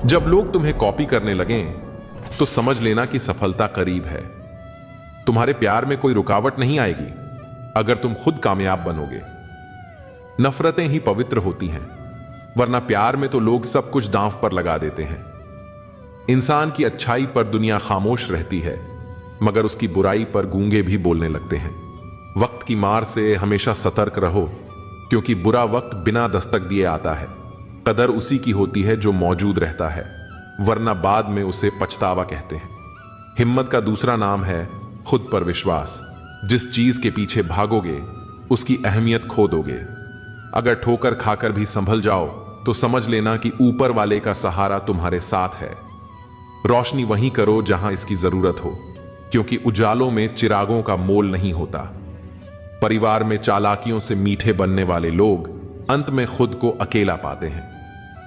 जब लोग तुम्हें कॉपी करने लगें तो समझ लेना कि सफलता करीब है। तुम्हारे प्यार में कोई रुकावट नहीं आएगी अगर तुम खुद कामयाब बनोगे। नफरतें ही पवित्र होती हैं, वरना प्यार में तो लोग सब कुछ दांव पर लगा देते हैं। इंसान की अच्छाई पर दुनिया खामोश रहती है, मगर उसकी बुराई पर गूंगे भी बोलने लगते हैं। वक्त की मार से हमेशा सतर्क रहो, क्योंकि बुरा वक्त बिना दस्तक दिए आता है। कदर उसी की होती है जो मौजूद रहता है, वरना बाद में उसे पछतावा कहते हैं। हिम्मत का दूसरा नाम है खुद पर विश्वास। जिस चीज के पीछे भागोगे उसकी अहमियत खो दोगे। अगर ठोकर खाकर भी संभल जाओ तो समझ लेना कि ऊपर वाले का सहारा तुम्हारे साथ है। रोशनी वहीं करो जहां इसकी जरूरत हो, क्योंकि उजालों में चिरागों का मोल नहीं होता। परिवार में चालाकियों से मीठे बनने वाले लोग अंत में खुद को अकेला पाते हैं।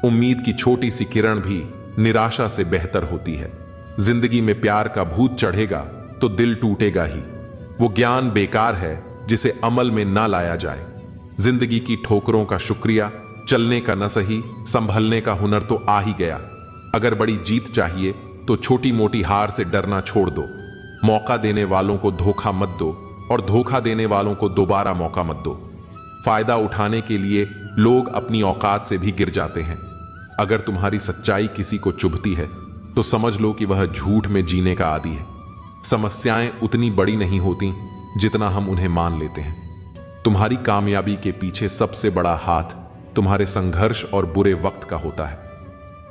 उम्मीद की छोटी सी किरण भी निराशा से बेहतर होती है। जिंदगी में प्यार का भूत चढ़ेगा तो दिल टूटेगा ही। वो ज्ञान बेकार है जिसे अमल में ना लाया जाए। जिंदगी की ठोकरों का शुक्रिया, चलने का न सही, संभलने का हुनर तो आ ही गया। अगर बड़ी जीत चाहिए तो छोटी मोटी हार से डरना छोड़ दो। मौका देने वालों को धोखा मत दो और धोखा देने वालों को दोबारा मौका मत दो। फायदा उठाने के लिए लोग अपनी औकात से भी गिर जाते हैं। अगर तुम्हारी सच्चाई किसी को चुभती है तो समझ लो कि वह झूठ में जीने का आदी है। समस्याएं उतनी बड़ी नहीं होती जितना हम उन्हें मान लेते हैं। तुम्हारी कामयाबी के पीछे सबसे बड़ा हाथ तुम्हारे संघर्ष और बुरे वक्त का होता है।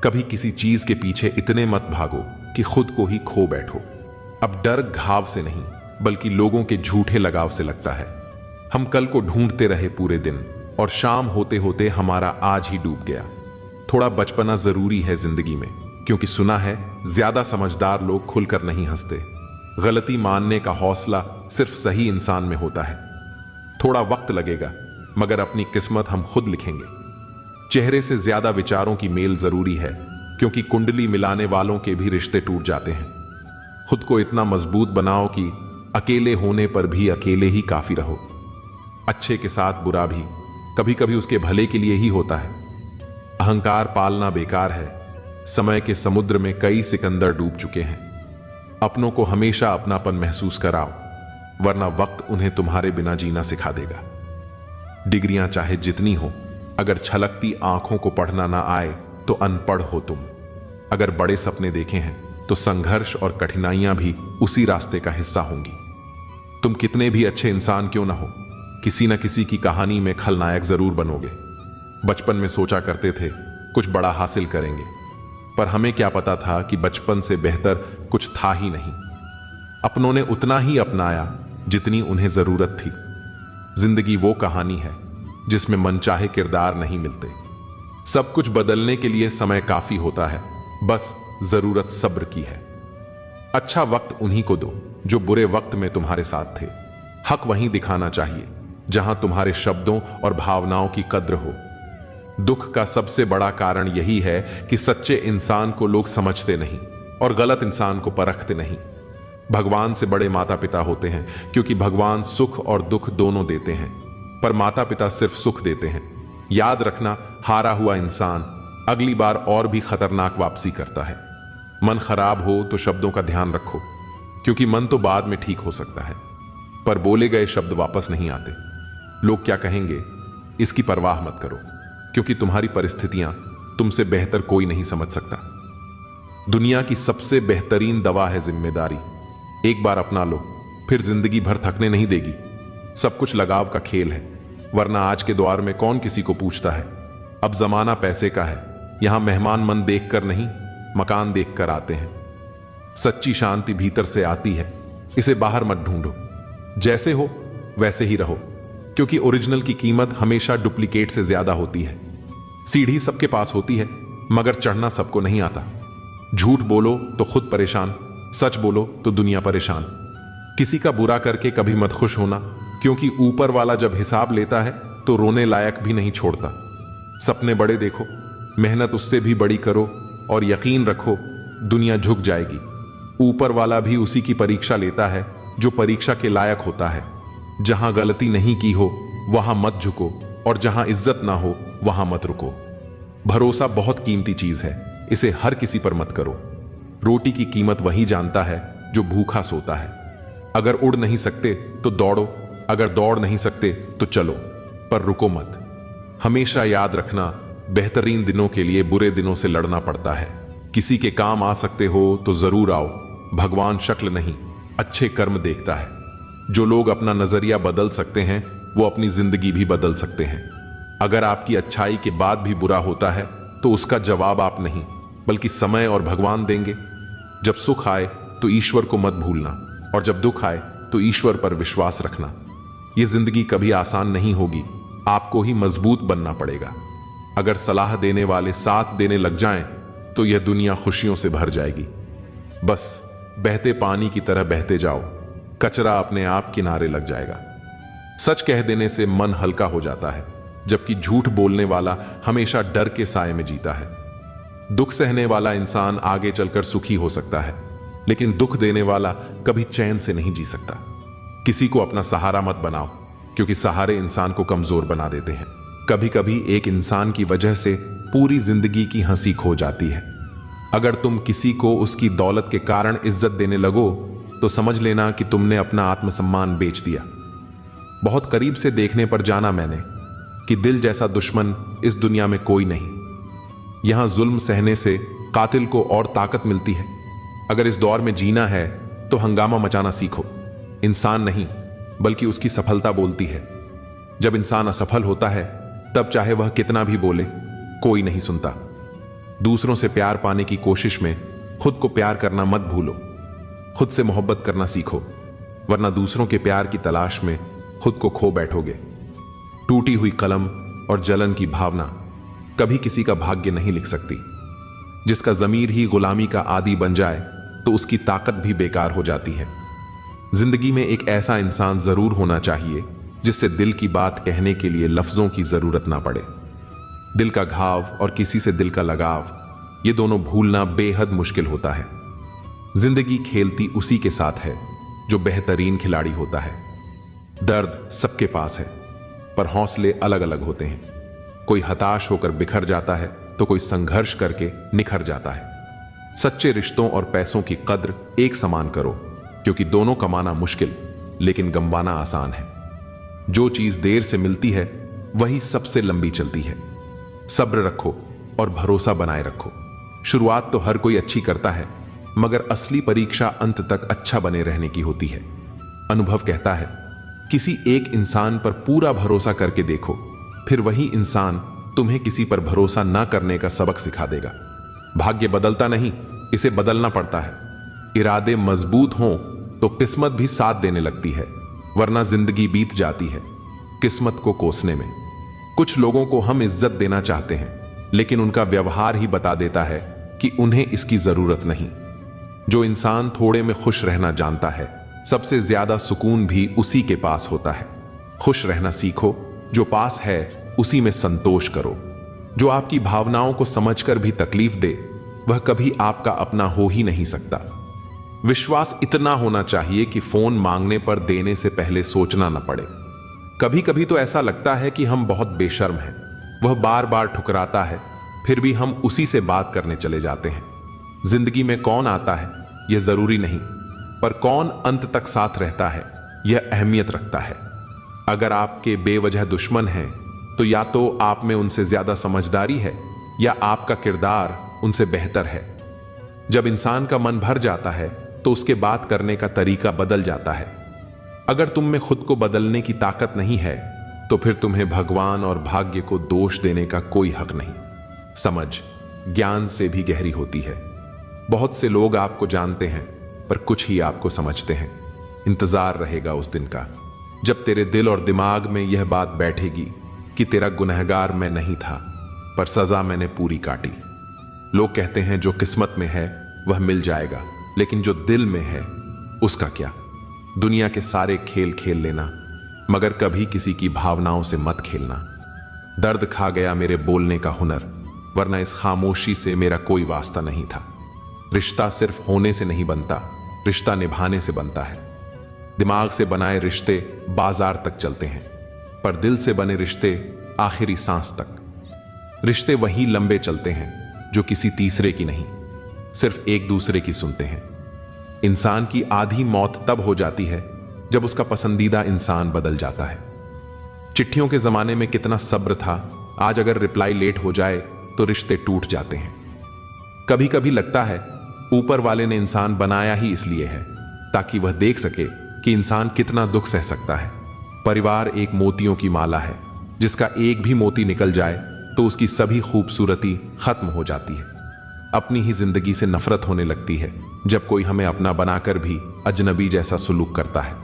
कभी किसी चीज के पीछे इतने मत भागो कि खुद को ही खो बैठो। अब डर घाव से नहीं, बल्कि लोगों के झूठे लगाव से लगता है। हम कल को ढूंढते रहे पूरे दिन, और शाम होते होते हमारा आज ही डूब गया। थोड़ा बचपना जरूरी है जिंदगी में, क्योंकि सुना है ज्यादा समझदार लोग खुलकर नहीं हंसते। गलती मानने का हौसला सिर्फ सही इंसान में होता है। थोड़ा वक्त लगेगा, मगर अपनी किस्मत हम खुद लिखेंगे। चेहरे से ज्यादा विचारों की मेल जरूरी है, क्योंकि कुंडली मिलाने वालों के भी रिश्ते टूट जाते हैं। खुद को इतना मजबूत बनाओ कि अकेले होने पर भी अकेले ही काफी रहो। अच्छे के साथ बुरा भी कभी कभी उसके भले के लिए ही होता है। अहंकार पालना बेकार है। समय के समुद्र में कई सिकंदर डूब चुके हैं। अपनों को हमेशा अपनापन महसूस कराओ, वरना वक्त उन्हें तुम्हारे बिना जीना सिखा देगा। डिग्रियां चाहे जितनी हो, अगर छलकती आंखों को पढ़ना ना आए तो अनपढ़ हो तुम। अगर बड़े सपने देखे हैं तो संघर्ष और कठिनाइयां भी उसी रास्ते का हिस्सा होंगी। तुम कितने भी अच्छे इंसान क्यों ना हो, किसी न किसी की कहानी में खलनायक जरूर बनोगे। बचपन में सोचा करते थे कुछ बड़ा हासिल करेंगे, पर हमें क्या पता था कि बचपन से बेहतर कुछ था ही नहीं। अपनों ने उतना ही अपनाया जितनी उन्हें जरूरत थी। जिंदगी वो कहानी है जिसमें मनचाहे किरदार नहीं मिलते। सब कुछ बदलने के लिए समय काफी होता है, बस जरूरत सब्र की है। अच्छा वक्त उन्हीं को दो जो बुरे वक्त में तुम्हारे साथ थे। हक वहीं दिखाना चाहिए जहां तुम्हारे शब्दों और भावनाओं की कद्र हो। दुख का सबसे बड़ा कारण यही है कि सच्चे इंसान को लोग समझते नहीं और गलत इंसान को परखते नहीं। भगवान से बड़े माता पिता होते हैं, क्योंकि भगवान सुख और दुख दोनों देते हैं, पर माता पिता सिर्फ सुख देते हैं। याद रखना, हारा हुआ इंसान अगली बार और भी खतरनाक वापसी करता है। मन खराब हो तो शब्दों का ध्यान रखो, क्योंकि मन तो बाद में ठीक हो सकता है, पर बोले गए शब्द वापस नहीं आते। लोग क्या कहेंगे इसकी परवाह मत करो, क्योंकि तुम्हारी परिस्थितियां तुमसे बेहतर कोई नहीं समझ सकता। दुनिया की सबसे बेहतरीन दवा है जिम्मेदारी। एक बार अपना लो, फिर जिंदगी भर थकने नहीं देगी। सब कुछ लगाव का खेल है, वरना आज के द्वार में कौन किसी को पूछता है। अब जमाना पैसे का है, यहां मेहमान मन देखकर नहीं, मकान देखकर आते हैं। सच्ची शांति भीतर से आती है, इसे बाहर मत ढूंढो। जैसे हो वैसे ही रहो, क्योंकि ओरिजिनल की कीमत हमेशा डुप्लीकेट से ज्यादा होती है। सीढ़ी सबके पास होती है, मगर चढ़ना सबको नहीं आता। झूठ बोलो तो खुद परेशान, सच बोलो तो दुनिया परेशान। किसी का बुरा करके कभी मत खुश होना, क्योंकि ऊपर वाला जब हिसाब लेता है तो रोने लायक भी नहीं छोड़ता। सपने बड़े देखो, मेहनत उससे भी बड़ी करो, और यकीन रखो दुनिया झुक जाएगी। ऊपर वाला भी उसी की परीक्षा लेता है जो परीक्षा के लायक होता है। जहां गलती नहीं की हो वहां मत झुको, और जहां इज्जत ना हो वहां मत रुको। भरोसा बहुत कीमती चीज है, इसे हर किसी पर मत करो। रोटी की कीमत वही जानता है जो भूखा सोता है। अगर उड़ नहीं सकते तो दौड़ो, अगर दौड़ नहीं सकते तो चलो, पर रुको मत। हमेशा याद रखना, बेहतरीन दिनों के लिए बुरे दिनों से लड़ना पड़ता है। किसी के काम आ सकते हो तो जरूर आओ। भगवान शक्ल नहीं, अच्छे कर्म देखता है। जो लोग अपना नजरिया बदल सकते हैं वो अपनी जिंदगी भी बदल सकते हैं। अगर आपकी अच्छाई के बाद भी बुरा होता है तो उसका जवाब आप नहीं बल्कि समय और भगवान देंगे। जब सुख आए तो ईश्वर को मत भूलना, और जब दुख आए तो ईश्वर पर विश्वास रखना। यह जिंदगी कभी आसान नहीं होगी, आपको ही मजबूत बनना पड़ेगा। अगर सलाह देने वाले साथ देने लग जाएं तो यह दुनिया खुशियों से भर जाएगी। बस बहते पानी की तरह बहते जाओ, कचरा अपने आप किनारे लग जाएगा। सच कह देने से मन हल्का हो जाता है, जबकि झूठ बोलने वाला हमेशा डर के साए में जीता है। दुख सहने वाला इंसान आगे चलकर सुखी हो सकता है, लेकिन दुख देने वाला कभी चैन से नहीं जी सकता। किसी को अपना सहारा मत बनाओ, क्योंकि सहारे इंसान को कमजोर बना देते हैं। कभी कभी एक इंसान की वजह से पूरी जिंदगी की हंसी खो जाती है। अगर तुम किसी को उसकी दौलत के कारण इज्जत देने लगो तो समझ लेना कि तुमने अपना आत्मसम्मान बेच दिया। बहुत करीब से देखने पर जाना मैंने कि दिल जैसा दुश्मन इस दुनिया में कोई नहीं। यहां जुल्म सहने से कातिल को और ताकत मिलती है। अगर इस दौर में जीना है तो हंगामा मचाना सीखो। इंसान नहीं बल्कि उसकी सफलता बोलती है। जब इंसान असफल होता है तब चाहे वह कितना भी बोले, कोई नहीं सुनता। दूसरों से प्यार पाने की कोशिश में खुद को प्यार करना मत भूलो। खुद से मोहब्बत करना सीखो, वरना दूसरों के प्यार की तलाश में खुद को खो बैठोगे। टूटी हुई कलम और जलन की भावना कभी किसी का भाग्य नहीं लिख सकती। जिसका जमीर ही गुलामी का आदी बन जाए तो उसकी ताकत भी बेकार हो जाती है। जिंदगी में एक ऐसा इंसान जरूर होना चाहिए जिससे दिल की बात कहने के लिए लफ्जों की जरूरत ना पड़े। दिल का घाव और किसी से दिल का लगाव, ये दोनों भूलना बेहद मुश्किल होता है। जिंदगी खेलती उसी के साथ है जो बेहतरीन खिलाड़ी होता है। दर्द सबके पास है, पर हौसले अलग अलग होते हैं। कोई हताश होकर बिखर जाता है तो कोई संघर्ष करके निखर जाता है। सच्चे रिश्तों और पैसों की कद्र एक समान करो, क्योंकि दोनों कमाना मुश्किल लेकिन गंवाना आसान है। जो चीज देर से मिलती है वही सबसे लंबी चलती है। सब्र रखो और भरोसा बनाए रखो। शुरुआत तो हर कोई अच्छी करता है, मगर असली परीक्षा अंत तक अच्छा बने रहने की होती है। अनुभव कहता है, किसी एक इंसान पर पूरा भरोसा करके देखो, फिर वही इंसान तुम्हें किसी पर भरोसा ना करने का सबक सिखा देगा। भाग्य बदलता नहीं, इसे बदलना पड़ता है। इरादे मजबूत हों तो किस्मत भी साथ देने लगती है, वरना जिंदगी बीत जाती है किस्मत को कोसने में। कुछ लोगों को हम इज्जत देना चाहते हैं, लेकिन उनका व्यवहार ही बता देता है कि उन्हें इसकी जरूरत नहीं। जो इंसान थोड़े में खुश रहना जानता है, सबसे ज्यादा सुकून भी उसी के पास होता है। खुश रहना सीखो, जो पास है उसी में संतोष करो। जो आपकी भावनाओं को समझकर भी तकलीफ दे, वह कभी आपका अपना हो ही नहीं सकता। विश्वास इतना होना चाहिए कि फोन मांगने पर देने से पहले सोचना न पड़े। कभी कभी तो ऐसा लगता है कि हम बहुत बेशर्म हैं। वह बार बार ठुकराता है, फिर भी हम उसी से बात करने चले जाते हैं। जिंदगी में कौन आता है यह जरूरी नहीं, पर कौन अंत तक साथ रहता है यह अहमियत रखता है। अगर आपके बेवजह दुश्मन हैं तो या तो आप में उनसे ज्यादा समझदारी है या आपका किरदार उनसे बेहतर है। जब इंसान का मन भर जाता है तो उसके बात करने का तरीका बदल जाता है। अगर तुम में खुद को बदलने की ताकत नहीं है तो फिर तुम्हें भगवान और भाग्य को दोष देने का कोई हक नहीं। समझ ज्ञान से भी गहरी होती है। बहुत से लोग आपको जानते हैं, पर कुछ ही आपको समझते हैं। इंतजार रहेगा उस दिन का जब तेरे दिल और दिमाग में यह बात बैठेगी कि तेरा गुनहगार मैं नहीं था, पर सजा मैंने पूरी काटी। लोग कहते हैं जो किस्मत में है वह मिल जाएगा, लेकिन जो दिल में है उसका क्या। दुनिया के सारे खेल खेल लेना, मगर कभी किसी की भावनाओं से मत खेलना। दर्द खा गया मेरे बोलने का हुनर, वरना इस खामोशी से मेरा कोई वास्ता नहीं था। रिश्ता सिर्फ होने से नहीं बनता, रिश्ता निभाने से बनता है। दिमाग से बनाए रिश्ते बाजार तक चलते हैं, पर दिल से बने रिश्ते आखिरी सांस तक। रिश्ते वही लंबे चलते हैं जो किसी तीसरे की नहीं, सिर्फ एक दूसरे की सुनते हैं। इंसान की आधी मौत तब हो जाती है जब उसका पसंदीदा इंसान बदल जाता है। चिट्ठियों के जमाने में कितना सब्र था, आज अगर रिप्लाई लेट हो जाए तो रिश्ते टूट जाते हैं। कभी कभी लगता है ऊपर वाले ने इंसान बनाया ही इसलिए है ताकि वह देख सके कि इंसान कितना दुख सह सकता है। परिवार एक मोतियों की माला है, जिसका एक भी मोती निकल जाए तो उसकी सभी खूबसूरती खत्म हो जाती है। अपनी ही जिंदगी से नफरत होने लगती है जब कोई हमें अपना बनाकर भी अजनबी जैसा सुलूक करता है।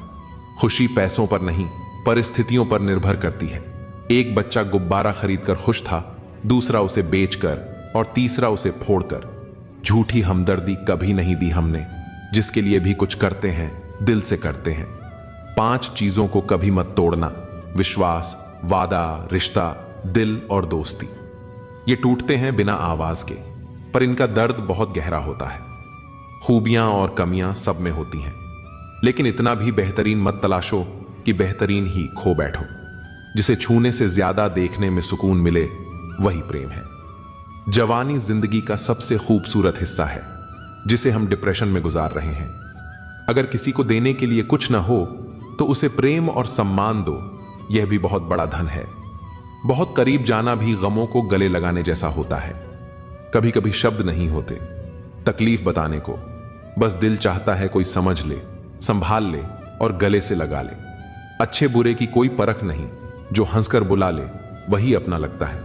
खुशी पैसों पर नहीं, परिस्थितियों पर निर्भर करती है। एक बच्चा गुब्बारा खरीदकर खुश था, दूसरा उसे बेचकर और तीसरा उसे फोड़कर। झूठी हमदर्दी कभी नहीं दी हमने, जिसके लिए भी कुछ करते हैं दिल से करते हैं। 5 चीजों को कभी मत तोड़ना: विश्वास, वादा, रिश्ता, दिल और दोस्ती। ये टूटते हैं बिना आवाज के, पर इनका दर्द बहुत गहरा होता है। खूबियां और कमियां सब में होती हैं, लेकिन इतना भी बेहतरीन मत तलाशो कि बेहतरीन ही खो बैठो। जिसे छूने से ज्यादा देखने में सुकून मिले, वही प्रेम है। जवानी जिंदगी का सबसे खूबसूरत हिस्सा है, जिसे हम डिप्रेशन में गुजार रहे हैं। अगर किसी को देने के लिए कुछ ना हो तो उसे प्रेम और सम्मान दो, यह भी बहुत बड़ा धन है। बहुत करीब जाना भी गमों को गले लगाने जैसा होता है। कभी कभी शब्द नहीं होते तकलीफ बताने को, बस दिल चाहता है कोई समझ ले, संभाल ले और गले से लगा ले। अच्छे बुरे की कोई परख नहीं, जो हंसकर बुला ले वही अपना लगता है।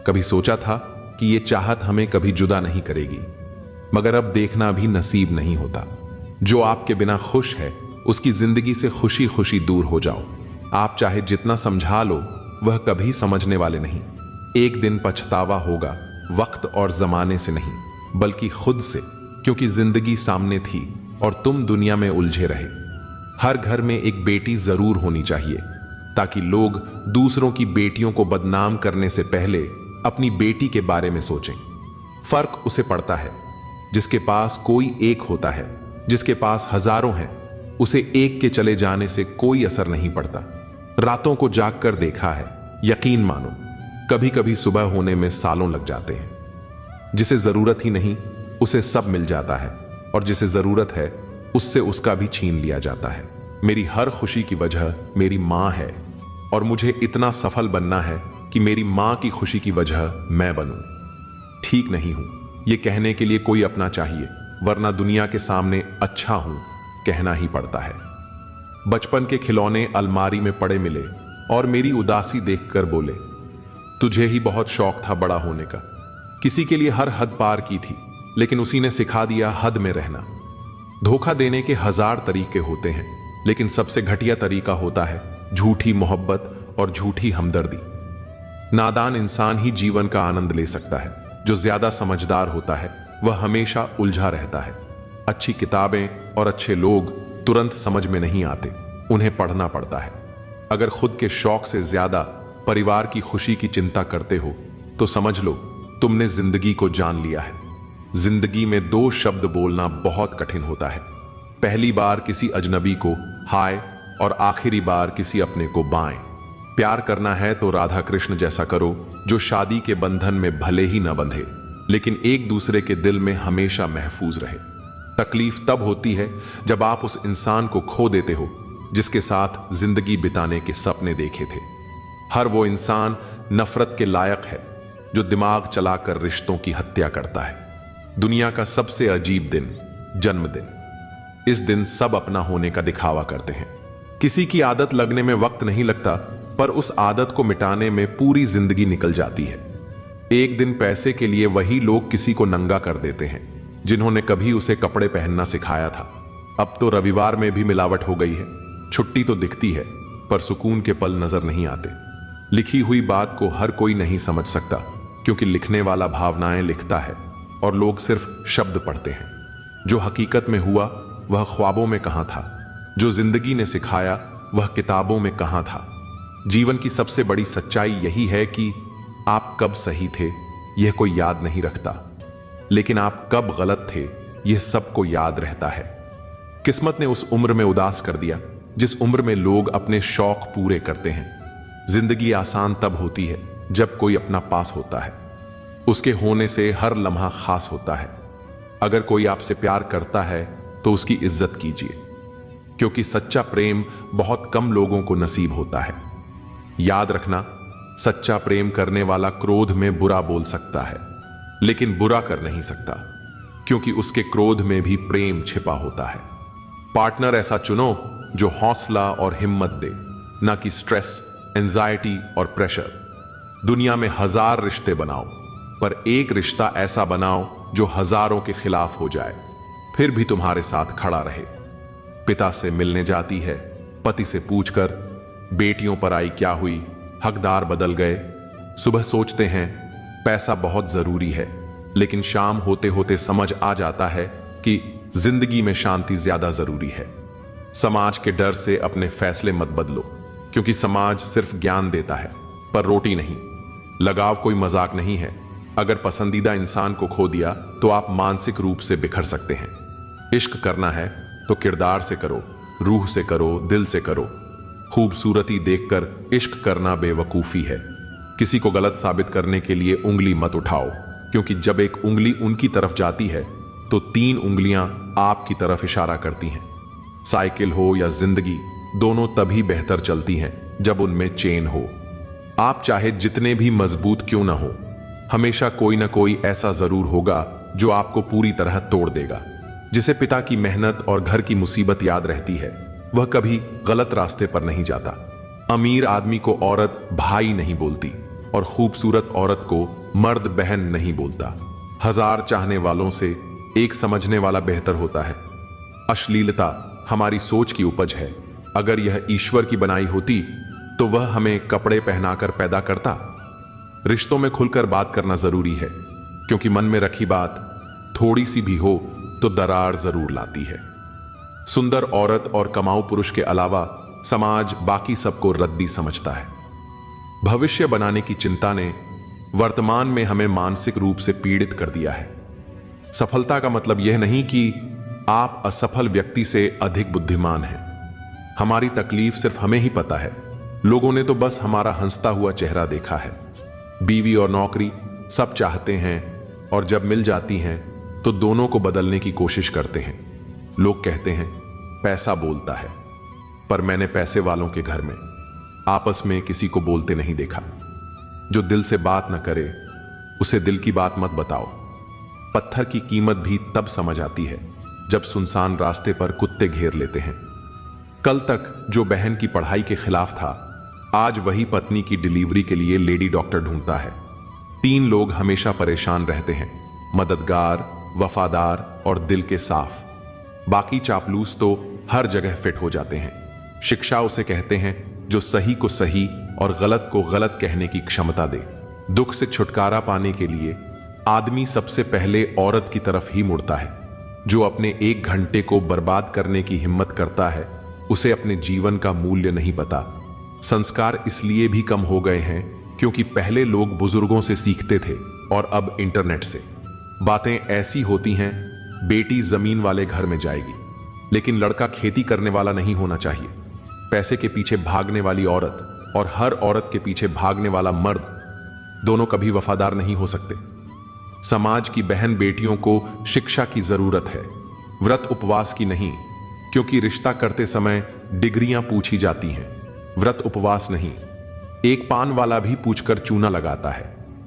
कभी सोचा था कि ये चाहत हमें कभी जुदा नहीं करेगी, मगर अब देखना भी नसीब नहीं होता। जो आपके बिना खुश है, उसकी जिंदगी से खुशी खुशी दूर हो जाओ। आप चाहे जितना समझा लो, वह कभी समझने वाले नहीं। एक दिन पछतावा होगा, वक्त और जमाने से नहीं, बल्कि खुद से, क्योंकि जिंदगी सामने थी और तुम दुनिया में उलझे रहे। हर घर में एक बेटी जरूर होनी चाहिए, ताकि लोग दूसरों की बेटियों को बदनाम करने से पहले अपनी बेटी के बारे में सोचें। फर्क उसे पड़ता है जिसके पास कोई एक होता है, जिसके पास हजारों हैं, उसे एक के चले जाने से कोई असर नहीं पड़ता। रातों को जाग कर देखा है, यकीन मानो कभी कभी सुबह होने में सालों लग जाते हैं। जिसे जरूरत ही नहीं, उसे सब मिल जाता है, और जिसे जरूरत है उससे उसका भी छीन लिया जाता है। मेरी हर खुशी की वजह मेरी मां है, और मुझे इतना सफल बनना है कि मेरी मां की खुशी की वजह मैं बनूं। ठीक नहीं हूं यह कहने के लिए कोई अपना चाहिए, वरना दुनिया के सामने अच्छा हूं कहना ही पड़ता है। बचपन के खिलौने अलमारी में पड़े मिले और मेरी उदासी देखकर बोले, तुझे ही बहुत शौक था बड़ा होने का। किसी के लिए हर हद पार की थी, लेकिन उसी ने सिखा दिया हद में रहना। धोखा देने के 1000 तरीके होते हैं, लेकिन सबसे घटिया तरीका होता है झूठी मोहब्बत और झूठी हमदर्दी। नादान इंसान ही जीवन का आनंद ले सकता है, जो ज्यादा समझदार होता है वह हमेशा उलझा रहता है। अच्छी किताबें और अच्छे लोग तुरंत समझ में नहीं आते, उन्हें पढ़ना पड़ता है। अगर खुद के शौक से ज्यादा परिवार की खुशी की चिंता करते हो तो समझ लो तुमने जिंदगी को जान लिया है। जिंदगी में 2 शब्द बोलना बहुत कठिन होता है। पहली बार किसी अजनबी को हाय और आखिरी बार किसी अपने को बाएं। प्यार करना है तो राधा कृष्ण जैसा करो, जो शादी के बंधन में भले ही न बंधे, लेकिन एक दूसरे के दिल में हमेशा महफूज रहे। तकलीफ तब होती है जब आप उस इंसान को खो देते हो जिसके साथ जिंदगी बिताने के सपने देखे थे। हर वो इंसान नफरत के लायक है जो दिमाग चलाकर रिश्तों की हत्या करता है। दुनिया का सबसे अजीब दिन, जन्मदिन। इस दिन सब अपना होने का दिखावा करते हैं। किसी की आदत लगने में वक्त नहीं लगता, पर उस आदत को मिटाने में पूरी जिंदगी निकल जाती है। एक दिन पैसे के लिए वही लोग किसी को नंगा कर देते हैं जिन्होंने कभी उसे कपड़े पहनना सिखाया था। अब तो रविवार में भी मिलावट हो गई है। छुट्टी तो दिखती है, पर सुकून के पल नजर नहीं आते। लिखी हुई बात को हर कोई नहीं समझ सकता, क्योंकि लिखने वाला भावनाएं लिखता है और लोग सिर्फ शब्द पढ़ते हैं। जो हकीकत में हुआ वह ख्वाबों में कहां था, जो जिंदगी ने सिखाया वह किताबों में कहां था। जीवन की सबसे बड़ी सच्चाई यही है कि आप कब सही थे यह कोई याद नहीं रखता, लेकिन आप कब गलत थे यह सबको याद रहता है। किस्मत ने उस उम्र में उदास कर दिया जिस उम्र में लोग अपने शौक पूरे करते हैं। जिंदगी आसान तब होती है जब कोई अपना पास होता है। उसके होने से हर लम्हा खास होता है। अगर कोई आपसे प्यार करता है तो उसकी इज्जत कीजिए, क्योंकि सच्चा प्रेम बहुत कम लोगों को नसीब होता है। याद रखना, सच्चा प्रेम करने वाला क्रोध में बुरा बोल सकता है, लेकिन बुरा कर नहीं सकता, क्योंकि उसके क्रोध में भी प्रेम छिपा होता है। पार्टनर ऐसा चुनो जो हौसला और हिम्मत दे, ना कि स्ट्रेस, एंजाइटी और प्रेशर। दुनिया में 1000 रिश्ते बनाओ, पर एक रिश्ता ऐसा बनाओ जो हजारों के खिलाफ हो जाए, फिर भी तुम्हारे साथ खड़ा रहे। पिता से मिलने जाती है, पति से पूछकर बेटियों पर आई क्या हुई, हकदार बदल गए। सुबह सोचते हैं पैसा बहुत जरूरी है, लेकिन शाम होते होते समझ आ जाता है कि जिंदगी में शांति ज्यादा जरूरी है। समाज के डर से अपने फैसले मत बदलो, क्योंकि समाज सिर्फ ज्ञान देता है पर रोटी नहीं। लगाव कोई मजाक नहीं है। अगर पसंदीदा इंसान को खो दिया तो आप मानसिक रूप से बिखर सकते हैं। इश्क करना है तो किरदार से करो, रूह से करो, दिल से करो। खूबसूरती देखकर इश्क करना बेवकूफी है। किसी को गलत साबित करने के लिए उंगली मत उठाओ, क्योंकि जब एक उंगली उनकी तरफ जाती है तो 3 उंगलियां आपकी तरफ इशारा करती हैं। साइकिल हो या जिंदगी, दोनों तभी बेहतर चलती हैं जब उनमें चेन हो। आप चाहे जितने भी मजबूत क्यों ना हो, हमेशा कोई ना कोई ऐसा जरूर होगा जो आपको पूरी तरह तोड़ देगा। जिसे पिता की मेहनत और घर की मुसीबत याद रहती है, वह कभी गलत रास्ते पर नहीं जाता। अमीर आदमी को औरत भाई नहीं बोलती, और खूबसूरत औरत को मर्द बहन नहीं बोलता। 1000 चाहने वालों से एक समझने वाला बेहतर होता है। अश्लीलता हमारी सोच की उपज है। अगर यह ईश्वर की बनाई होती तो वह हमें कपड़े पहनाकर पैदा करता। रिश्तों में खुलकर बात करना जरूरी है, क्योंकि मन में रखी बात थोड़ी सी भी हो तो दरार जरूर लाती है। सुंदर औरत और कमाऊ पुरुष के अलावा समाज बाकी सबको रद्दी समझता है। भविष्य बनाने की चिंता ने वर्तमान में हमें मानसिक रूप से पीड़ित कर दिया है। सफलता का मतलब यह नहीं कि आप असफल व्यक्ति से अधिक बुद्धिमान हैं। हमारी तकलीफ सिर्फ हमें ही पता है। लोगों ने तो बस हमारा हंसता हुआ चेहरा देखा है। बीवी और नौकरी सब चाहते हैं, और जब मिल जाती हैं तो दोनों को बदलने की कोशिश करते हैं। लोग कहते हैं पैसा बोलता है, पर मैंने पैसे वालों के घर में आपस में किसी को बोलते नहीं देखा। जो दिल से बात न करे उसे दिल की बात मत बताओ। पत्थर की कीमत भी तब समझ आती है जब सुनसान रास्ते पर कुत्ते घेर लेते हैं। कल तक जो बहन की पढ़ाई के खिलाफ था, आज वही पत्नी की डिलीवरी के लिए लेडी डॉक्टर ढूंढता है। 3 लोग हमेशा परेशान रहते हैं, मददगार, वफादार और दिल के साफ। बाकी चापलूस तो हर जगह फिट हो जाते हैं। शिक्षा उसे कहते हैं जो सही को सही और गलत को गलत कहने की क्षमता दे। दुख से छुटकारा पाने के लिए आदमी सबसे पहले औरत की तरफ ही मुड़ता है। जो अपने 1 घंटे को बर्बाद करने की हिम्मत करता है, उसे अपने जीवन का मूल्य नहीं पता। संस्कार इसलिए भी कम हो गए हैं क्योंकि पहले लोग बुजुर्गों से सीखते थे और अब इंटरनेट से। बातें ऐसी होती हैं, बेटी जमीन वाले घर में जाएगी, लेकिन लड़का खेती करने वाला नहीं होना चाहिए। पैसे के पीछे भागने वाली औरत और हर औरत के पीछे भागने वाला मर्द दोनों कभी वफादार नहीं हो सकते। समाज की बहन बेटियों को शिक्षा की जरूरत है, व्रत उपवास की नहीं, क्योंकि रिश्ता करते समय डिग्रियां पूछी जाती हैं, व्रत उपवास नहीं। एक पान वाला भी पूछकर चूना लगाता है,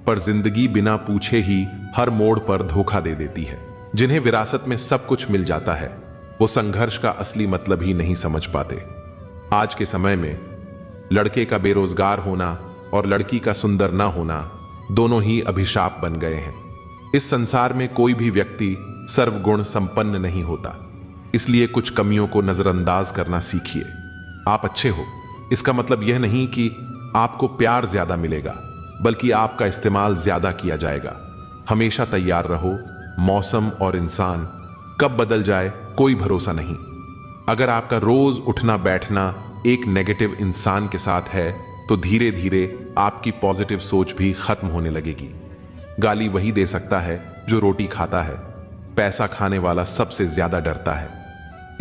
पर जिंदगी बिना पूछे ही हर मोड़ पर धोखा दे देती है। जिन्हें विरासत में सब कुछ मिल जाता है, वो संघर्ष का असली मतलब ही नहीं समझ पाते। आज के समय में लड़के का बेरोजगार होना और लड़की का सुंदर ना होना दोनों ही अभिशाप बन गए हैं। इस संसार में कोई भी व्यक्ति सर्वगुण संपन्न नहीं होता, इसलिए कुछ कमियों को नजरअंदाज करना सीखिए। आप अच्छे हो, इसका मतलब यह नहीं कि आपको प्यार ज्यादा मिलेगा, बल्कि आपका इस्तेमाल ज्यादा किया जाएगा। हमेशा तैयार रहो, मौसम और इंसान कब बदल जाए कोई भरोसा नहीं। अगर आपका रोज उठना बैठना एक नेगेटिव इंसान के साथ है, तो धीरे धीरे आपकी पॉजिटिव सोच भी खत्म होने लगेगी। गाली वही दे सकता है जो रोटी खाता है। पैसा खाने वाला सबसे ज्यादा डरता है।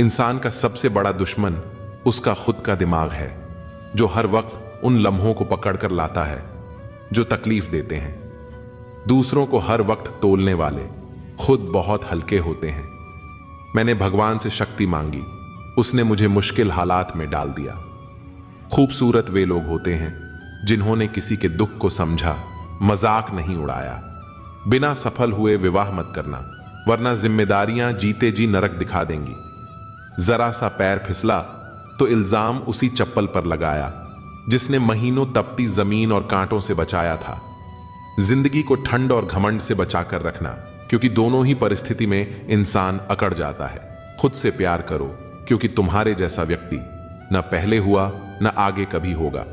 इंसान का सबसे बड़ा दुश्मन उसका खुद का दिमाग है, जो हर वक्त उन लम्हों को पकड़ कर लाता है जो तकलीफ देते हैं। दूसरों को हर वक्त तोलने वाले खुद बहुत हल्के होते हैं। मैंने भगवान से शक्ति मांगी, उसने मुझे मुश्किल हालात में डाल दिया। खूबसूरत वे लोग होते हैं जिन्होंने किसी के दुख को समझा, मजाक नहीं उड़ाया। बिना सफल हुए विवाह मत करना, वरना जिम्मेदारियां जीते जी नरक दिखा देंगी। जरा सा पैर फिसला तो इल्जाम उसी चप्पल पर लगाया जिसने महीनों तपती जमीन और कांटों से बचाया था। जिंदगी को ठंड और घमंड से बचाकर रखना, क्योंकि दोनों ही परिस्थिति में इंसान अकड़ जाता है। खुद से प्यार करो, क्योंकि तुम्हारे जैसा व्यक्ति न पहले हुआ न आगे कभी होगा।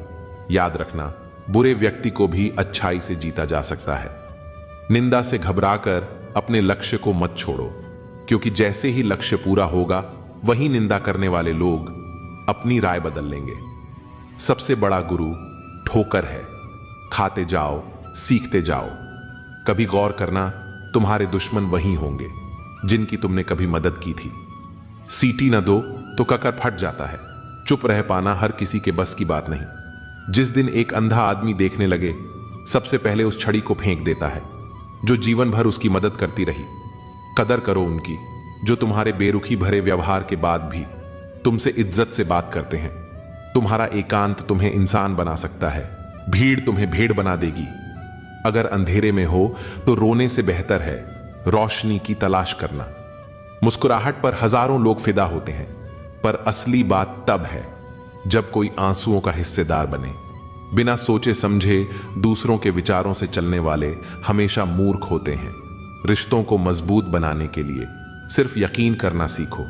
याद रखना, बुरे व्यक्ति को भी अच्छाई से जीता जा सकता है। निंदा से घबराकर अपने लक्ष्य को मत छोड़ो, क्योंकि जैसे ही लक्ष्य पूरा होगा वही निंदा करने वाले लोग अपनी राय बदल लेंगे। सबसे बड़ा गुरु ठोकर है। खाते जाओ, सीखते जाओ। कभी गौर करना, तुम्हारे दुश्मन वही होंगे जिनकी तुमने कभी मदद की थी। सीटी न दो तो ककर फट जाता है। चुप रह पाना हर किसी के बस की बात नहीं। जिस दिन एक अंधा आदमी देखने लगे, सबसे पहले उस छड़ी को फेंक देता है जो जीवन भर उसकी मदद करती रही। कदर करो उनकी जो तुम्हारे बेरुखी भरे व्यवहार के बाद भी तुमसे इज्जत से बात करते हैं। तुम्हारा एकांत तुम्हें इंसान बना सकता है, भीड़ तुम्हें भेड़ बना देगी। अगर अंधेरे में हो तो रोने से बेहतर है रोशनी की तलाश करना। मुस्कुराहट पर हजारों लोग फिदा होते हैं, पर असली बात तब है जब कोई आंसुओं का हिस्सेदार बने। बिना सोचे समझे दूसरों के विचारों से चलने वाले हमेशा मूर्ख होते हैं। रिश्तों को मजबूत बनाने के लिए सिर्फ यकीन करना सीखो।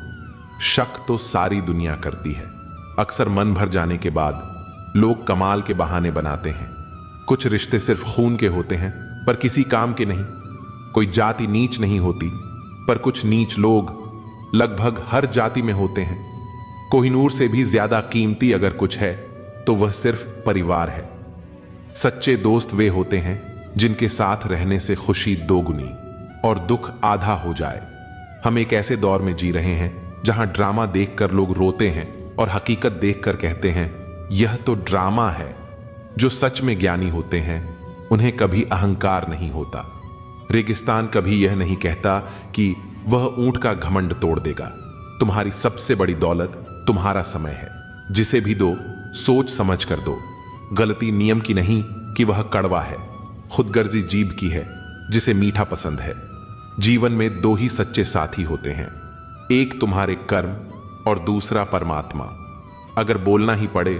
शक तो सारी दुनिया करती है। अक्सर मन भर जाने के बाद लोग कमाल के बहाने बनाते हैं। कुछ रिश्ते सिर्फ खून के होते हैं पर किसी काम के नहीं। कोई जाति नीच नहीं होती, पर कुछ नीच लोग लगभग हर जाति में होते हैं। कोहिनूर से भी ज्यादा कीमती अगर कुछ है तो वह सिर्फ परिवार है। सच्चे दोस्त वे होते हैं जिनके साथ रहने से खुशी दोगुनी और दुख आधा हो जाए। हम एक ऐसे दौर में जी रहे हैं जहां ड्रामा देखकर लोग रोते हैं और हकीकत देखकर कहते हैं यह तो ड्रामा है। जो सच में ज्ञानी होते हैं उन्हें कभी अहंकार नहीं होता। रेगिस्तान कभी यह नहीं कहता कि वह ऊंट का घमंड तोड़ देगा। तुम्हारी सबसे बड़ी दौलत तुम्हारा समय है, जिसे भी दो सोच समझ कर दो। गलती नियम की नहीं कि वह कड़वा है, खुदगर्जी जीभ की है जिसे मीठा पसंद है। जीवन में दो ही सच्चे साथी होते हैं, एक तुम्हारे कर्म और दूसरा परमात्मा। अगर बोलना ही पड़े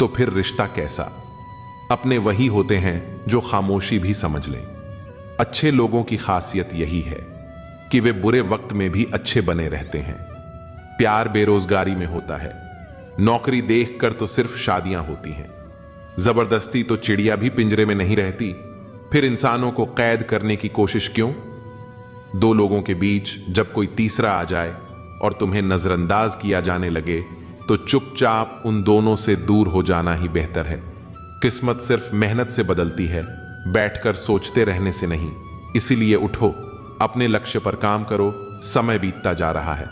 तो फिर रिश्ता कैसा। अपने वही होते हैं जो खामोशी भी समझ लें। अच्छे लोगों की खासियत यही है कि वे बुरे वक्त में भी अच्छे बने रहते हैं। प्यार बेरोजगारी में होता है, नौकरी देखकर तो सिर्फ शादियां होती हैं। जबरदस्ती तो चिड़िया भी पिंजरे में नहीं रहती, फिर इंसानों को कैद करने की कोशिश क्यों। दो लोगों के बीच जब कोई तीसरा आ जाए और तुम्हें नजरअंदाज किया जाने लगे तो चुपचाप उन दोनों से दूर हो जाना ही बेहतर है। किस्मत सिर्फ मेहनत से बदलती है, बैठकर सोचते रहने से नहीं। इसीलिए उठो, अपने लक्ष्य पर काम करो। समय बीतता जा रहा है।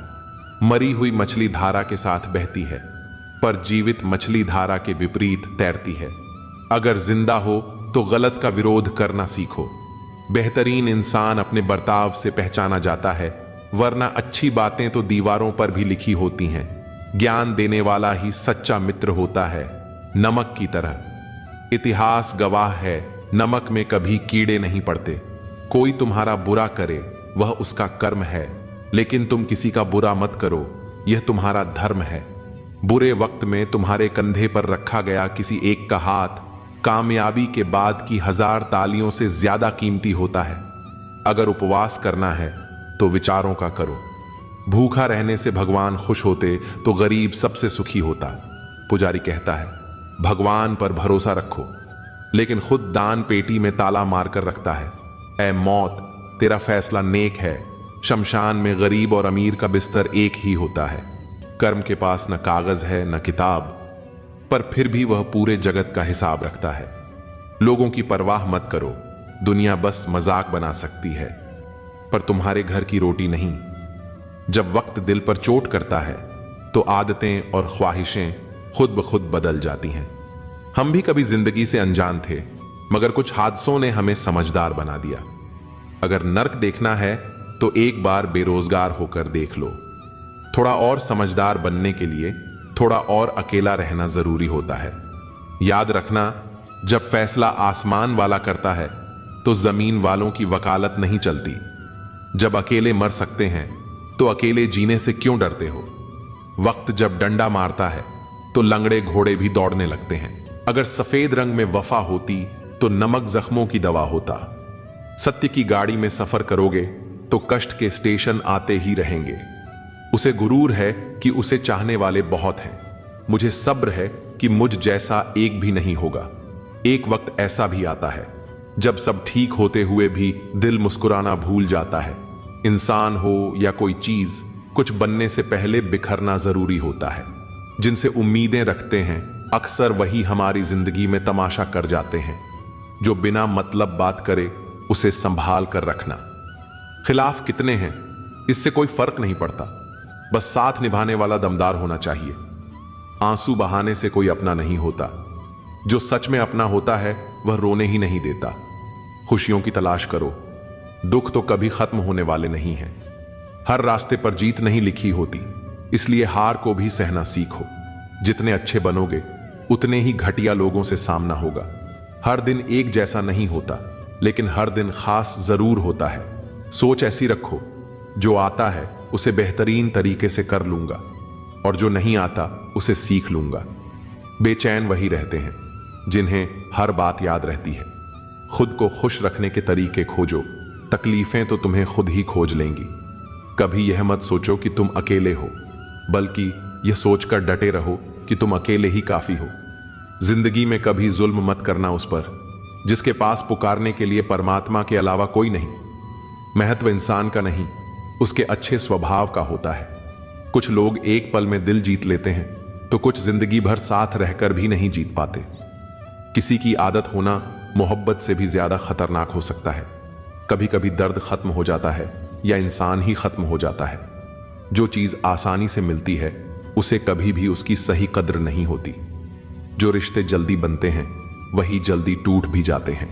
मरी हुई मछली धारा के साथ बहती है, पर जीवित मछली धारा के विपरीत तैरती है। अगर जिंदा हो तो गलत का विरोध करना सीखो। बेहतरीन इंसान अपने बर्ताव से पहचाना जाता है, वरना अच्छी बातें तो दीवारों पर भी लिखी होती हैं। ज्ञान देने वाला ही सच्चा मित्र होता है, नमक की तरह। इतिहास गवाह है, नमक में कभी कीड़े नहीं पड़ते। कोई तुम्हारा बुरा करे वह उसका कर्म है, लेकिन तुम किसी का बुरा मत करो, यह तुम्हारा धर्म है। बुरे वक्त में तुम्हारे कंधे पर रखा गया किसी एक का हाथ कामयाबी के बाद की 1000 तालियों से ज्यादा कीमती होता है। अगर उपवास करना है तो विचारों का करो। भूखा रहने से भगवान खुश होते तो गरीब सबसे सुखी होता। पुजारी कहता है भगवान पर भरोसा रखो, लेकिन खुद दान पेटी में ताला मारकर रखता है। ऐ मौत, तेरा फैसला नेक है। शमशान में गरीब और अमीर का बिस्तर एक ही होता है। कर्म के पास न कागज है न किताब, पर फिर भी वह पूरे जगत का हिसाब रखता है। लोगों की परवाह मत करो, दुनिया बस मजाक बना सकती है, पर तुम्हारे घर की रोटी नहीं। जब वक्त दिल पर चोट करता है तो आदतें और ख्वाहिशें खुद ब खुद बदल जाती हैं। हम भी कभी जिंदगी से अनजान थे, मगर कुछ हादसों ने हमें समझदार बना दिया। अगर नर्क देखना है तो एक बार बेरोजगार होकर देख लो। थोड़ा और समझदार बनने के लिए थोड़ा और अकेला रहना जरूरी होता है। याद रखना, जब फैसला आसमान वाला करता है तो जमीन वालों की वकालत नहीं चलती। जब अकेले मर सकते हैं तो अकेले जीने से क्यों डरते हो? वक्त जब डंडा मारता है तो लंगड़े घोड़े भी दौड़ने लगते हैं। अगर सफेद रंग में वफा होती तो नमक जख्मों की दवा होता। सत्य की गाड़ी में सफर करोगे तो कष्ट के स्टेशन आते ही रहेंगे। उसे गुरूर है कि उसे चाहने वाले बहुत हैं। मुझे सब्र है कि मुझ जैसा एक भी नहीं होगा। एक वक्त ऐसा भी आता है जब सब ठीक होते हुए भी दिल मुस्कुराना भूल जाता है। इंसान हो या कोई चीज, कुछ बनने से पहले बिखरना जरूरी होता है। जिनसे उम्मीदें रखते हैं अक्सर वही हमारी जिंदगी में तमाशा कर जाते हैं। जो बिना मतलब बात करे उसे संभाल कर रखना। खिलाफ कितने हैं इससे कोई फर्क नहीं पड़ता, बस साथ निभाने वाला दमदार होना चाहिए। आंसू बहाने से कोई अपना नहीं होता। जो सच में अपना होता है वह रोने ही नहीं देता। खुशियों की तलाश करो, दुख तो कभी खत्म होने वाले नहीं हैं। हर रास्ते पर जीत नहीं लिखी होती, इसलिए हार को भी सहना सीखो। जितने अच्छे बनोगे उतने ही घटिया लोगों से सामना होगा। हर दिन एक जैसा नहीं होता, लेकिन हर दिन खास जरूर होता है। सोच ऐसी रखो, जो आता है उसे बेहतरीन तरीके से कर लूंगा और जो नहीं आता उसे सीख लूंगा। बेचैन वही रहते हैं जिन्हें हर बात याद रहती है। खुद को खुश रखने के तरीके खोजो, तकलीफें तो तुम्हें खुद ही खोज लेंगी। कभी यह मत सोचो कि तुम अकेले हो, बल्कि यह सोचकर डटे रहो कि तुम अकेले ही काफी हो। जिंदगी में कभी जुल्म मत करना उस पर जिसके पास पुकारने के लिए परमात्मा के अलावा कोई नहीं। महत्व इंसान का नहीं, उसके अच्छे स्वभाव का होता है। कुछ लोग एक पल में दिल जीत लेते हैं तो कुछ जिंदगी भर साथ रहकर भी नहीं जीत पाते। किसी की आदत होना मोहब्बत से भी ज्यादा खतरनाक हो सकता है। कभी कभी दर्द खत्म हो जाता है या इंसान ही खत्म हो जाता है। जो चीज आसानी से मिलती है उसे कभी भी उसकी सही कद्र नहीं होती। जो रिश्ते जल्दी बनते हैं वही जल्दी टूट भी जाते हैं।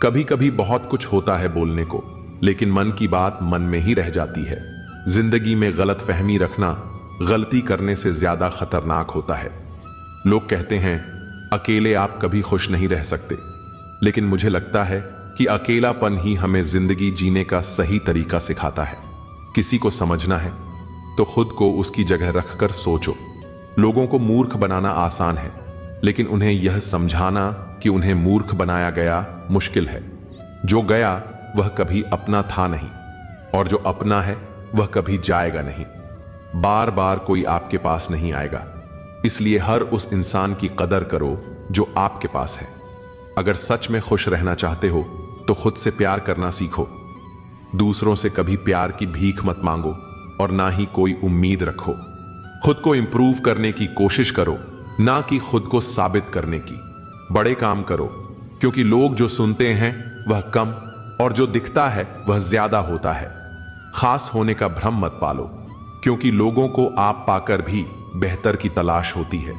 कभी कभी बहुत कुछ होता है बोलने को, लेकिन मन की बात मन में ही रह जाती है। जिंदगी में गलत फहमी रखना गलती करने से ज्यादा खतरनाक होता है। लोग कहते हैं अकेले आप कभी खुश नहीं रह सकते, लेकिन मुझे लगता है कि अकेलापन ही हमें जिंदगी जीने का सही तरीका सिखाता है। किसी को समझना है तो खुद को उसकी जगह रखकर सोचो। लोगों को मूर्ख बनाना आसान है, लेकिन उन्हें यह समझाना कि उन्हें मूर्ख बनाया गया मुश्किल है। जो गया वह कभी अपना था नहीं, और जो अपना है वह कभी जाएगा नहीं। बार बार कोई आपके पास नहीं आएगा, इसलिए हर उस इंसान की कदर करो जो आपके पास है। अगर सच में खुश रहना चाहते हो तो खुद से प्यार करना सीखो। दूसरों से कभी प्यार की भीख मत मांगो और ना ही कोई उम्मीद रखो। खुद को इंप्रूव करने की कोशिश करो, ना कि खुद को साबित करने की। बड़े काम करो, क्योंकि लोग जो सुनते हैं वह कम और जो दिखता है वह ज्यादा होता है। खास होने का भ्रम मत पालो, क्योंकि लोगों को आप पाकर भी बेहतर की तलाश होती है।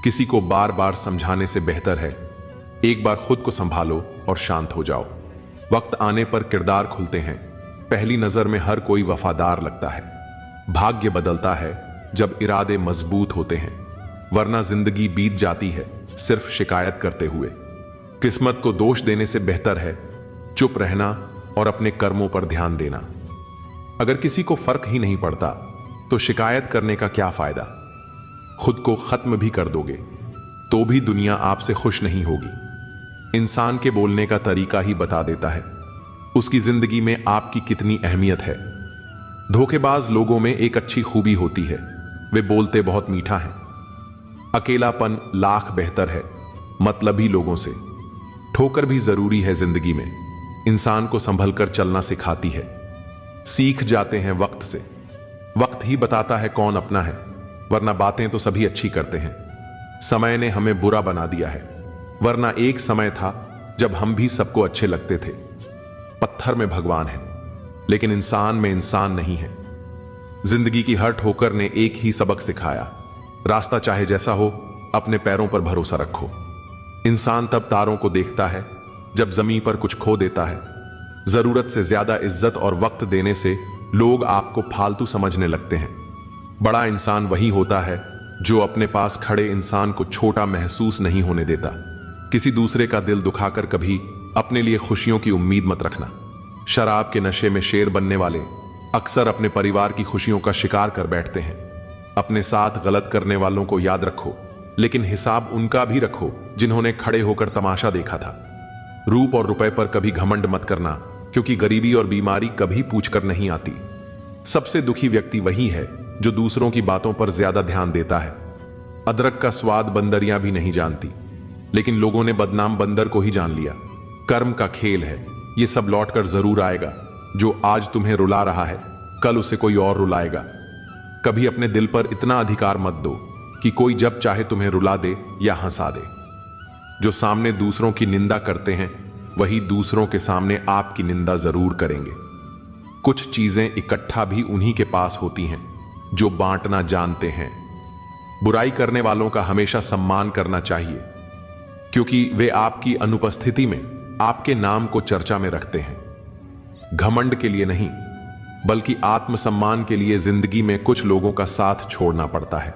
किसी को बार बार समझाने से बेहतर है एक बार खुद को संभालो और शांत हो जाओ। वक्त आने पर किरदार खुलते हैं। पहली नजर में हर कोई वफादार लगता है। भाग्य बदलता है जब इरादे मजबूत होते हैं, वरना जिंदगी बीत जाती है सिर्फ शिकायत करते हुए। किस्मत को दोष देने से बेहतर है चुप रहना और अपने कर्मों पर ध्यान देना। अगर किसी को फर्क ही नहीं पड़ता तो शिकायत करने का क्या फायदा। खुद को खत्म भी कर दोगे तो भी दुनिया आपसे खुश नहीं होगी। इंसान के बोलने का तरीका ही बता देता है उसकी जिंदगी में आपकी कितनी अहमियत है। धोखेबाज लोगों में एक अच्छी खूबी होती है, वे बोलते बहुत मीठा हैं। अकेलापन लाख बेहतर है मतलबी लोगों से। ठोकर भी जरूरी है जिंदगी में, इंसान को संभल कर चलना सिखाती है। सीख जाते हैं वक्त से। वक्त ही बताता है कौन अपना है, वरना बातें तो सभी अच्छी करते हैं। समय ने हमें बुरा बना दिया है, वरना एक समय था जब हम भी सबको अच्छे लगते थे। पत्थर में भगवान है, लेकिन इंसान में इंसान नहीं है। जिंदगी की हर ठोकर ने एक ही सबक सिखाया, रास्ता चाहे जैसा हो अपने पैरों पर भरोसा रखो। इंसान तब तारों को देखता है जब जमीन पर कुछ खो देता है। जरूरत से ज्यादा इज्जत और वक्त देने से लोग आपको फालतू समझने लगते हैं। बड़ा इंसान वही होता है जो अपने पास खड़े इंसान को छोटा महसूस नहीं होने देता। किसी दूसरे का दिल दुखाकर कभी अपने लिए खुशियों की उम्मीद मत रखना। शराब के नशे में शेर बनने वाले अक्सर अपने परिवार की खुशियों का शिकार कर बैठते हैं। अपने साथ गलत करने वालों को याद रखो, लेकिन हिसाब उनका भी रखो जिन्होंने खड़े होकर तमाशा देखा था। रूप और रुपए पर कभी घमंड मत करना, क्योंकि गरीबी और बीमारी कभी पूछकर नहीं आती। सबसे दुखी व्यक्ति वही है जो दूसरों की बातों पर ज्यादा ध्यान देता है। अदरक का स्वाद बंदरियां भी नहीं जानती, लेकिन लोगों ने बदनाम बंदर को ही जान लिया। कर्म का खेल है, ये सब लौटकर जरूर आएगा। जो आज तुम्हें रुला रहा है कल उसे कोई और रुलाएगा। कभी अपने दिल पर इतना अधिकार मत दो कि कोई जब चाहे तुम्हें रुला दे या हंसा दे। जो सामने दूसरों की निंदा करते हैं वही दूसरों के सामने आपकी निंदा जरूर करेंगे। कुछ चीजें इकट्ठा भी उन्हीं के पास होती हैं जो बांटना जानते हैं। बुराई करने वालों का हमेशा सम्मान करना चाहिए, क्योंकि वे आपकी अनुपस्थिति में आपके नाम को चर्चा में रखते हैं। घमंड के लिए नहीं, बल्कि आत्मसम्मान के लिए जिंदगी में कुछ लोगों का साथ छोड़ना पड़ता है।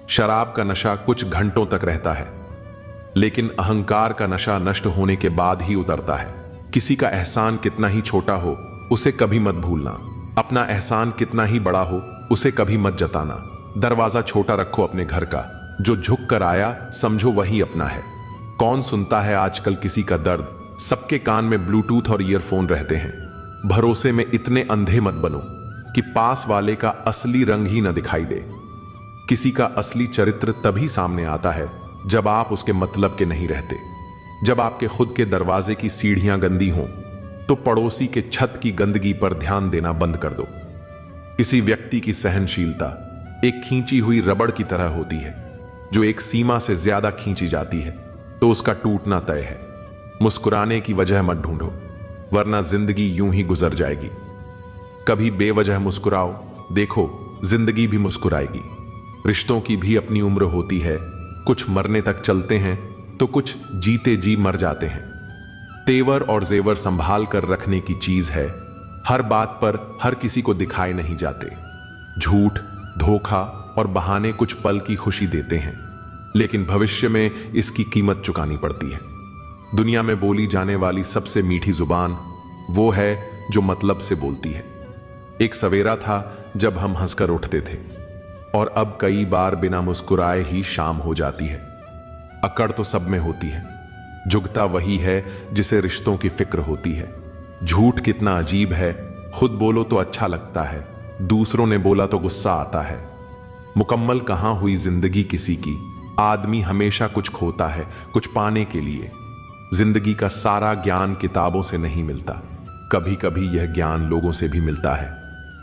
शराब का नशा कुछ घंटों तक रहता है, लेकिन अहंकार का नशा नष्ट होने के बाद ही उतरता है। किसी का एहसान कितना ही छोटा हो उसे कभी मत भूलना। अपना एहसान कितना ही बड़ा हो उसे कभी मत जताना। दरवाजा छोटा रखो अपने घर का, जो झुक कर आया समझो वही अपना है। कौन सुनता है आजकल किसी का दर्द? सबके कान में ब्लूटूथ और ईयरफोन रहते हैं। भरोसे में इतने अंधे मत बनो कि पास वाले का असली रंग ही न दिखाई दे। किसी का असली चरित्र तभी सामने आता है जब आप उसके मतलब के नहीं रहते। जब आपके खुद के दरवाजे की सीढ़ियां गंदी हों तो पड़ोसी के छत की गंदगी पर ध्यान देना बंद कर दो। किसी व्यक्ति की सहनशीलता एक खींची हुई रबड़ की तरह होती है, जो एक सीमा से ज्यादा खींची जाती है तो उसका टूटना तय है। मुस्कुराने की वजह मत ढूंढो, वरना जिंदगी यूं ही गुजर जाएगी। कभी बेवजह मुस्कुराओ, देखो जिंदगी भी मुस्कुराएगी। रिश्तों की भी अपनी उम्र होती है, कुछ मरने तक चलते हैं तो कुछ जीते जी मर जाते हैं। तेवर और जेवर संभाल कर रखने की चीज है, हर बात पर हर किसी को दिखाए नहीं जाते। झूठ, धोखा और बहाने कुछ पल की खुशी देते हैं, लेकिन भविष्य में इसकी कीमत चुकानी पड़ती है। दुनिया में बोली जाने वाली सबसे मीठी जुबान वो है जो मतलब से बोलती है। एक सवेरा था जब हम हंसकर उठते थे, और अब कई बार बिना मुस्कुराए ही शाम हो जाती है। अकड़ तो सब में होती है, जुगता वही है जिसे रिश्तों की फिक्र होती है। झूठ कितना अजीब है, खुद बोलो तो अच्छा लगता है, दूसरों ने बोला तो गुस्सा आता है। मुकम्मल कहां हुई जिंदगी किसी की, आदमी हमेशा कुछ खोता है कुछ पाने के लिए। जिंदगी का सारा ज्ञान किताबों से नहीं मिलता, कभी कभी यह ज्ञान लोगों से भी मिलता है।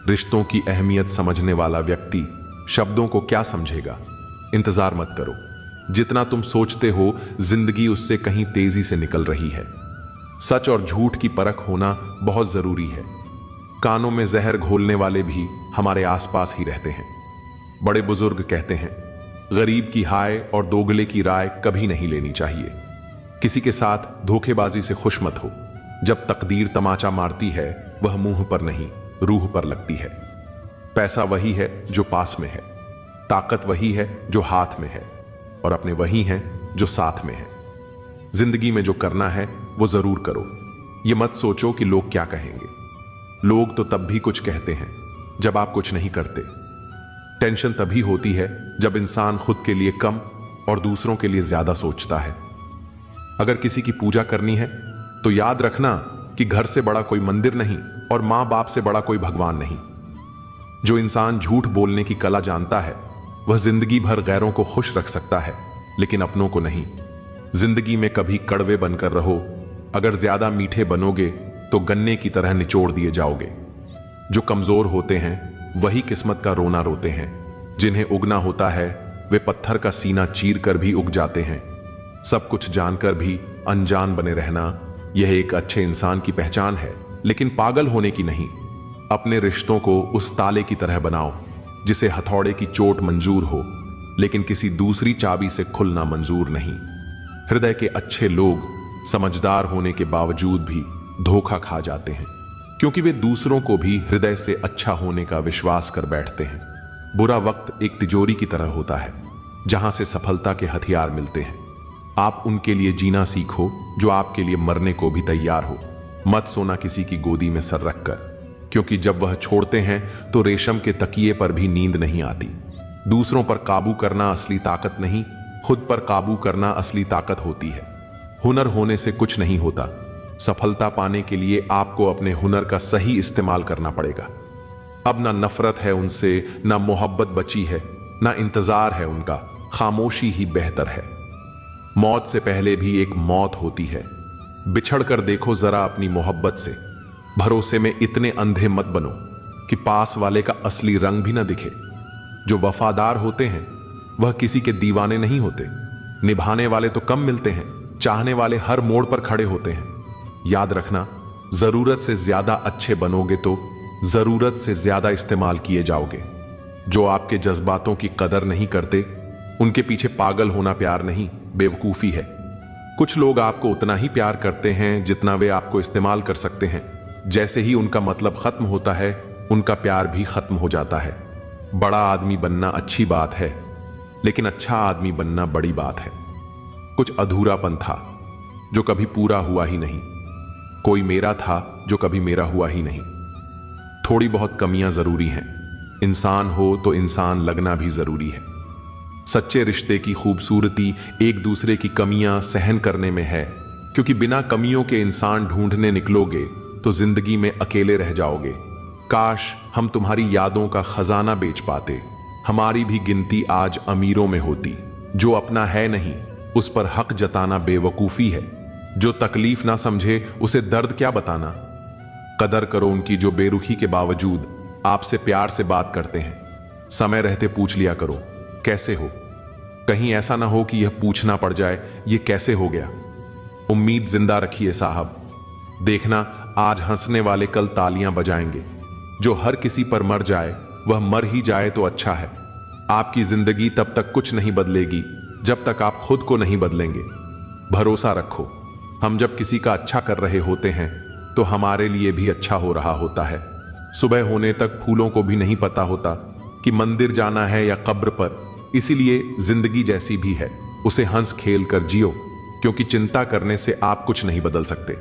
रिश्तों की अहमियत समझने वाला व्यक्ति शब्दों को क्या समझेगा? इंतजार मत करो, जितना तुम सोचते हो जिंदगी उससे कहीं तेजी से निकल रही है। सच और झूठ की परख होना बहुत जरूरी है। कानों में जहर घोलने वाले भी हमारे आसपास ही रहते हैं। बड़े बुजुर्ग कहते हैं, गरीब की हाय और दोगले की राय कभी नहीं लेनी चाहिए। किसी के साथ धोखेबाजी से खुश मत हो। जब तकदीर तमाचा मारती है वह मुंह पर नहीं रूह पर लगती है। पैसा वही है जो पास में है, ताकत वही है जो हाथ में है, और अपने वही हैं जो साथ में है। जिंदगी में जो करना है वो जरूर करो। ये मत सोचो कि लोग क्या कहेंगे। लोग तो तब भी कुछ कहते हैं जब आप कुछ नहीं करते। टेंशन तभी होती है जब इंसान खुद के लिए कम और दूसरों के लिए ज्यादा सोचता है। अगर किसी की पूजा करनी है तो याद रखना कि घर से बड़ा कोई मंदिर नहीं और मां बाप से बड़ा कोई भगवान नहीं। जो इंसान झूठ बोलने की कला जानता है वह जिंदगी भर गैरों को खुश रख सकता है, लेकिन अपनों को नहीं। जिंदगी में कभी कड़वे बनकर रहो, अगर ज्यादा मीठे बनोगे तो गन्ने की तरह निचोड़ दिए जाओगे। जो कमजोर होते हैं वही किस्मत का रोना रोते हैं। जिन्हें उगना होता है वे पत्थर का सीना चीर कर भी उग जाते हैं। सब कुछ जानकर भी अनजान बने रहना यह एक अच्छे इंसान की पहचान है, लेकिन पागल होने की नहीं। अपने रिश्तों को उस ताले की तरह बनाओ जिसे हथौड़े की चोट मंजूर हो, लेकिन किसी दूसरी चाबी से खुलना मंजूर नहीं। हृदय के अच्छे लोग समझदार होने के बावजूद भी धोखा खा जाते हैं, क्योंकि वे दूसरों को भी हृदय से अच्छा होने का विश्वास कर बैठते हैं। बुरा वक्त एक तिजोरी की तरह होता है, जहां से सफलता के हथियार मिलते हैं। आप उनके लिए जीना सीखो जो आपके लिए मरने को भी तैयार हो। मत सोना किसी की गोदी में सर रखकर, क्योंकि जब वह छोड़ते हैं तो रेशम के तकिए पर भी नींद नहीं आती। दूसरों पर काबू करना असली ताकत नहीं, खुद पर काबू करना असली ताकत होती है। हुनर होने से कुछ नहीं होता। सफलता पाने के लिए आपको अपने हुनर का सही इस्तेमाल करना पड़ेगा। अब ना नफरत है उनसे, ना मोहब्बत बची है, ना इंतजार है उनका। खामोशी ही बेहतर है। मौत से पहले भी एक मौत होती है। बिछड़ कर देखो जरा अपनी मोहब्बत से। भरोसे में इतने अंधे मत बनो कि पास वाले का असली रंग भी ना दिखे। जो वफादार होते हैं वह किसी के दीवाने नहीं होते। निभाने वाले तो कम मिलते हैं, चाहने वाले हर मोड़ पर खड़े होते हैं। याद रखना, जरूरत से ज्यादा अच्छे बनोगे तो जरूरत से ज्यादा इस्तेमाल किए जाओगे। जो आपके जज्बातों की कदर नहीं करते, उनके पीछे पागल होना प्यार नहीं, बेवकूफी है। कुछ लोग आपको उतना ही प्यार करते हैं जितना वे आपको इस्तेमाल कर सकते हैं। जैसे ही उनका मतलब खत्म होता है, उनका प्यार भी खत्म हो जाता है। बड़ा आदमी बनना अच्छी बात है, लेकिन अच्छा आदमी बनना बड़ी बात है। कुछ अधूरापन था जो कभी पूरा हुआ ही नहीं। कोई मेरा था जो कभी मेरा हुआ ही नहीं। थोड़ी बहुत कमियां जरूरी हैं। इंसान हो तो इंसान लगना भी जरूरी है। सच्चे रिश्ते की खूबसूरती एक दूसरे की कमियां सहन करने में है, क्योंकि बिना कमियों के इंसान ढूंढने निकलोगे तो जिंदगी में अकेले रह जाओगे। काश हम तुम्हारी यादों का खजाना बेच पाते। हमारी भी गिनती आज अमीरों में होती। जो अपना है नहीं, उस पर हक जताना बेवकूफी है। जो तकलीफ ना समझे, उसे दर्द क्या बताना। कदर करो उनकी जो बेरुखी के बावजूद आपसे प्यार से बात करते हैं। समय रहते पूछ लिया करो, कैसे हो? कहीं ऐसा ना हो कि यह पूछना पड़ जाए, ये कैसे हो गया। उम्मीद जिंदा रखिए साहब। देखना, आज हंसने वाले कल तालियां बजाएंगे। जो हर किसी पर मर जाए वह मर ही जाए तो अच्छा है। आपकी जिंदगी तब तक कुछ नहीं बदलेगी जब तक आप खुद को नहीं बदलेंगे। भरोसा रखो, हम जब किसी का अच्छा कर रहे होते हैं तो हमारे लिए भी अच्छा हो रहा होता है। सुबह होने तक फूलों को भी नहीं पता होता कि मंदिर जाना है या कब्र पर। इसीलिए जिंदगी जैसी भी है, उसे हंस खेल कर जियो, क्योंकि चिंता करने से आप कुछ नहीं बदल सकते।